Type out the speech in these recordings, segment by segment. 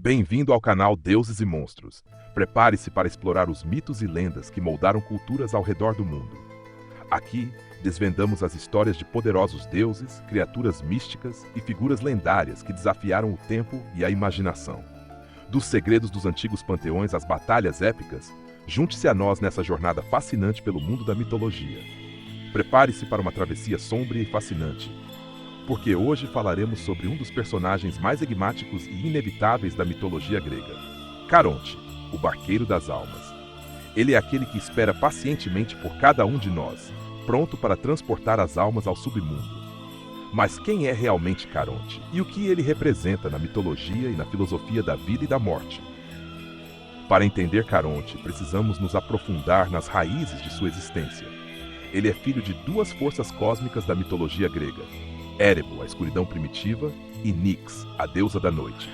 Bem-vindo ao canal Deuses e Monstros. Prepare-se para explorar os mitos e lendas que moldaram culturas ao redor do mundo. Aqui, desvendamos as histórias de poderosos deuses, criaturas místicas e figuras lendárias que desafiaram o tempo e a imaginação. Dos segredos dos antigos panteões às batalhas épicas, junte-se a nós nessa jornada fascinante pelo mundo da mitologia. Prepare-se para uma travessia sombria e fascinante, porque hoje falaremos sobre um dos personagens mais enigmáticos e inevitáveis da mitologia grega, Caronte, o barqueiro das almas. Ele é aquele que espera pacientemente por cada um de nós, pronto para transportar as almas ao submundo. Mas quem é realmente Caronte? E o que ele representa na mitologia e na filosofia da vida e da morte? Para entender Caronte, precisamos nos aprofundar nas raízes de sua existência. Ele é filho de duas forças cósmicas da mitologia grega: Érebo, a escuridão primitiva, e Nix, a deusa da noite.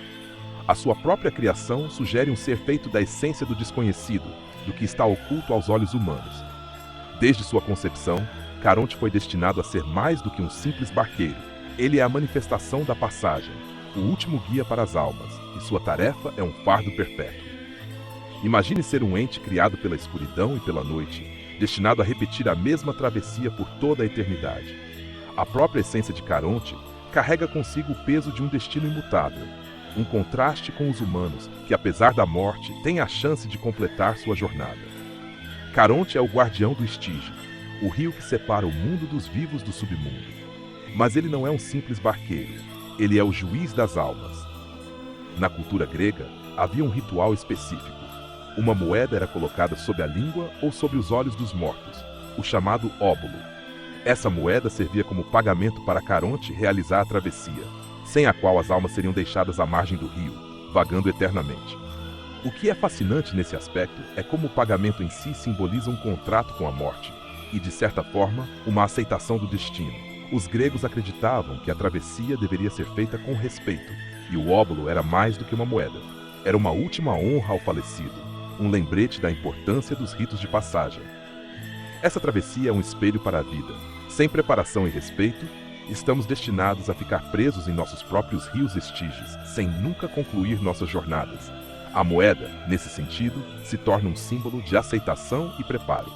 A sua própria criação sugere um ser feito da essência do desconhecido, do que está oculto aos olhos humanos. Desde sua concepção, Caronte foi destinado a ser mais do que um simples barqueiro. Ele é a manifestação da passagem, o último guia para as almas, e sua tarefa é um fardo perpétuo. Imagine ser um ente criado pela escuridão e pela noite, destinado a repetir a mesma travessia por toda a eternidade. A própria essência de Caronte carrega consigo o peso de um destino imutável, um contraste com os humanos que, apesar da morte, têm a chance de completar sua jornada. Caronte é o guardião do Estige, o rio que separa o mundo dos vivos do submundo. Mas ele não é um simples barqueiro, ele é o juiz das almas. Na cultura grega, havia um ritual específico. Uma moeda era colocada sob a língua ou sob os olhos dos mortos, o chamado óbulo. Essa moeda servia como pagamento para Caronte realizar a travessia, sem a qual as almas seriam deixadas à margem do rio, vagando eternamente. O que é fascinante nesse aspecto é como o pagamento em si simboliza um contrato com a morte e, de certa forma, uma aceitação do destino. Os gregos acreditavam que a travessia deveria ser feita com respeito, e o óbulo era mais do que uma moeda. Era uma última honra ao falecido, um lembrete da importância dos ritos de passagem. Essa travessia é um espelho para a vida. Sem preparação e respeito, estamos destinados a ficar presos em nossos próprios rios estígios, sem nunca concluir nossas jornadas. A moeda, nesse sentido, se torna um símbolo de aceitação e preparo.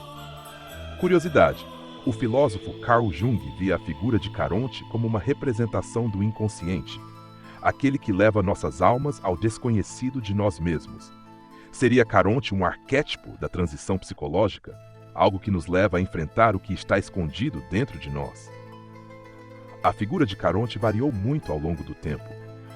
Curiosidade: o filósofo Carl Jung via a figura de Caronte como uma representação do inconsciente, aquele que leva nossas almas ao desconhecido de nós mesmos. Seria Caronte um arquétipo da transição psicológica? Algo que nos leva a enfrentar o que está escondido dentro de nós? A figura de Caronte variou muito ao longo do tempo.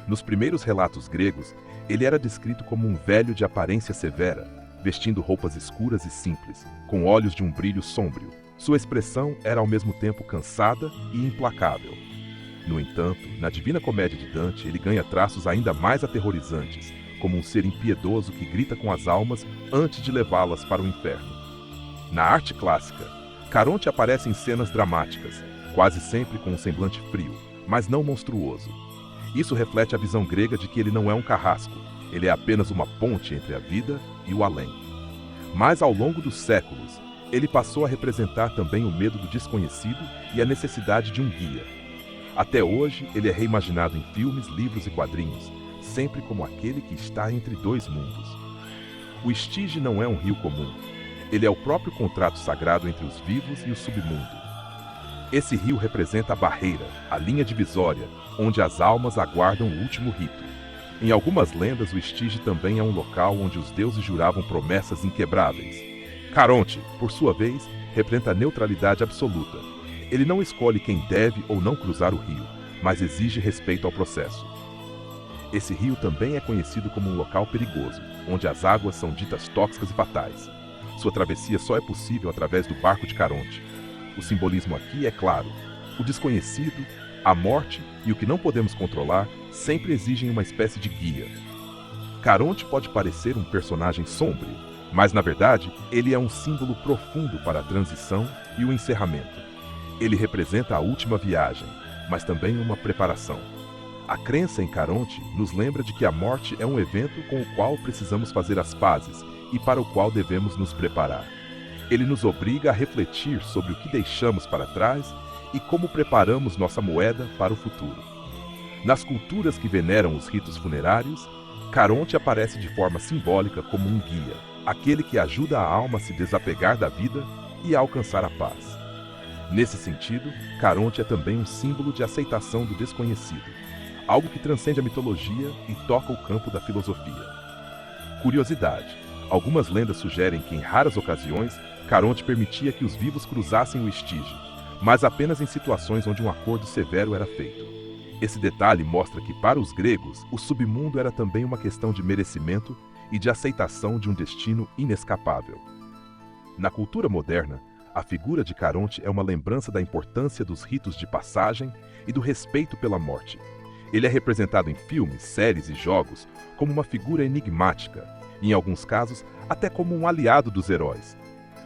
Nos primeiros relatos gregos, ele era descrito como um velho de aparência severa, vestindo roupas escuras e simples, com olhos de um brilho sômbrio. Sua expressão era ao mesmo tempo cansada e implacável. No entanto, na Divina Comédia de Dante, ele ganha traços ainda mais aterrorizantes, como um ser impiedoso que grita com as almas antes de levá-las para o inferno. Na arte clássica, Caronte aparece em cenas dramáticas, quase sempre com um semblante frio, mas não monstruoso. Isso reflete a visão grega de que ele não é um carrasco, ele é apenas uma ponte entre a vida e o além. Mas ao longo dos séculos, ele passou a representar também o medo do desconhecido e a necessidade de um guia. Até hoje, ele é reimaginado em filmes, livros e quadrinhos, sempre como aquele que está entre dois mundos. O Estige não é um rio comum. Ele é o próprio contrato sagrado entre os vivos e o submundo. Esse rio representa a barreira, a linha divisória, onde as almas aguardam o último rito. Em algumas lendas, o Estige também é um local onde os deuses juravam promessas inquebráveis. Caronte, por sua vez, representa a neutralidade absoluta. Ele não escolhe quem deve ou não cruzar o rio, mas exige respeito ao processo. Esse rio também é conhecido como um local perigoso, onde as águas são ditas tóxicas e fatais. Sua travessia só é possível através do barco de Caronte. O simbolismo aqui é claro: o desconhecido, a morte e o que não podemos controlar sempre exigem uma espécie de guia. Caronte pode parecer um personagem sombrio, mas na verdade ele é um símbolo profundo para a transição e o encerramento. Ele representa a última viagem, mas também uma preparação. A crença em Caronte nos lembra de que a morte é um evento com o qual precisamos fazer as pazes e para o qual devemos nos preparar. Ele nos obriga a refletir sobre o que deixamos para trás e como preparamos nossa moeda para o futuro. Nas culturas que veneram os ritos funerários, Caronte aparece de forma simbólica como um guia, aquele que ajuda a alma a se desapegar da vida e a alcançar a paz. Nesse sentido, Caronte é também um símbolo de aceitação do desconhecido, algo que transcende a mitologia e toca o campo da filosofia. Curiosidade: algumas lendas sugerem que em raras ocasiões, Caronte permitia que os vivos cruzassem o Estige, mas apenas em situações onde um acordo severo era feito. Esse detalhe mostra que, para os gregos, o submundo era também uma questão de merecimento e de aceitação de um destino inescapável. Na cultura moderna, a figura de Caronte é uma lembrança da importância dos ritos de passagem e do respeito pela morte. Ele é representado em filmes, séries e jogos como uma figura enigmática, e em alguns casos até como um aliado dos heróis.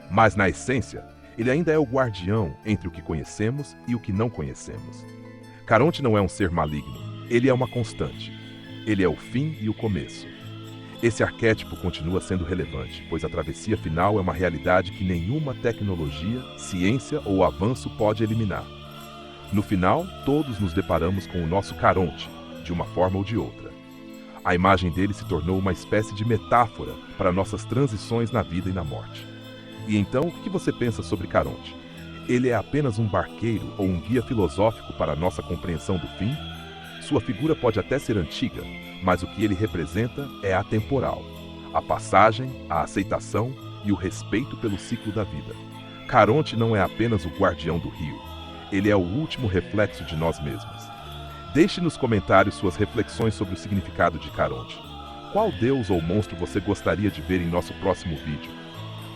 Mas, na essência, ele ainda é o guardião entre o que conhecemos e o que não conhecemos. Caronte não é um ser maligno, ele é uma constante. Ele é o fim e o começo. Esse arquétipo continua sendo relevante, pois a travessia final é uma realidade que nenhuma tecnologia, ciência ou avanço pode eliminar. No final, todos nos deparamos com o nosso Caronte, de uma forma ou de outra. A imagem dele se tornou uma espécie de metáfora para nossas transições na vida e na morte. E então, o que você pensa sobre Caronte? Ele é apenas um barqueiro ou um guia filosófico para a nossa compreensão do fim? Sua figura pode até ser antiga, mas o que ele representa é atemporal. A passagem, a aceitação e o respeito pelo ciclo da vida. Caronte não é apenas o guardião do rio, ele é o último reflexo de nós mesmos. Deixe nos comentários suas reflexões sobre o significado de Caronte. Qual deus ou monstro você gostaria de ver em nosso próximo vídeo?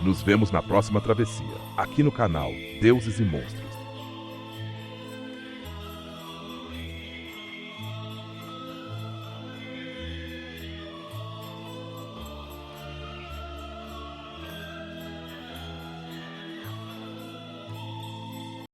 Nos vemos na próxima travessia, aqui no canal Deuses e Monstros.